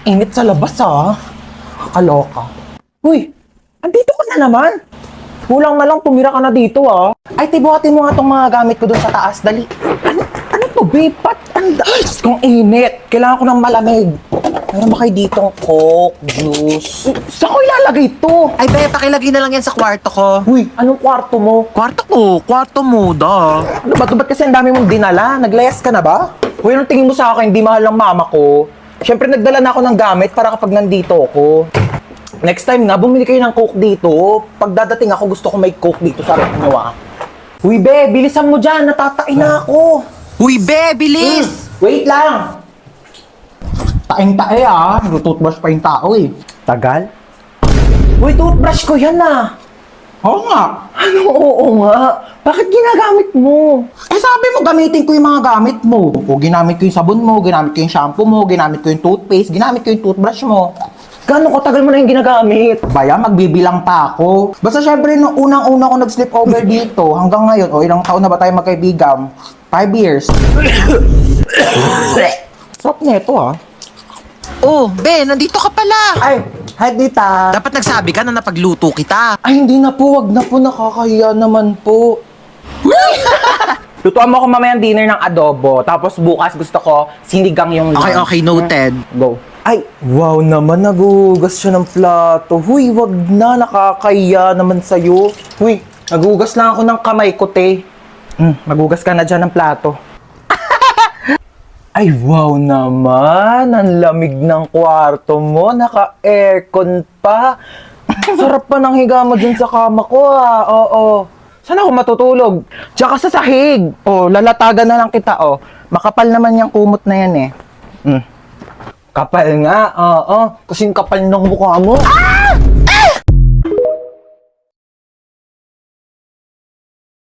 Init sa labas Kakaloka. Uy, andito ka na naman. Kulang na lang tumira ka na dito Ay, tibuhatin mo nga tong mga gamit ko doon sa taas. Dali. Ano to, babe? Kung init. Kailangan ko ng malamig. Meron ba kayo ditong Coke, juice? Saan ko ilalagay to? Ay, be, pakilagay na lang yan sa kwarto ko. Uy, anong kwarto mo? Kwarto mo, da. Ano ba? Ba't kasi ang dami mong dinala? Naglayas ka na ba? Uy, anong tingin mo sa akin? Hindi mahal ng mama ko. Siyempre, nagdala na ako ng gamit para kapag nandito ako. Next time na, bumili kayo ng Coke dito. Pag dadating ako, gusto ko may Coke dito sa harap nyo Uy, be, bilisan mo dyan. Natatain na ako. Uy, be, bilis! Wait lang. Taing-tae Toothbrush pa yung tao Tagal? Uy, toothbrush ko yan Oo nga. Ano oo nga? Bakit ginagamit mo? Sabi mo gamitin ko yung mga gamit mo. O ginamit ko yung sabon mo, ginamit ko yung shampoo mo, ginamit ko yung toothpaste, ginamit ko yung toothbrush mo. Gano'ng katagal mo na yung ginagamit? Baya, magbibilang pa ako. Basta syempre, nung unang-una ko nag-sleep over dito, hanggang ngayon, ilang taon na ba tayo magkaibigan? 5 years. Sarap neto Oh, be, nandito ka pala. Ay, hi Dita. Dapat nagsabi ka na napagluto kita. Ay, hindi na po. Wag na po. Nakakahiya naman po. Lutuan mo ako mamayang dinner ng adobo. Tapos bukas gusto ko sinigang yung lunch. Okay, noted. Go. Ay, wow naman. Nagugas siya ng plato. Huy, wag na. Nakakahiya naman sa'yo. Huy, nagugas lang ako ng kamay ko, te. Magugas ka na dyan ng plato. Ay, wow naman. Ang lamig ng kwarto mo. Naka-aircon pa. Sarap pa ng higa mo dyan sa kama ko, Oo. Saan ako matutulog? Diyan ka sa sahig. Lalatagan na lang kita, Makapal naman yung kumot na yan, Kapal nga, Kasing kapal ng mukha mo.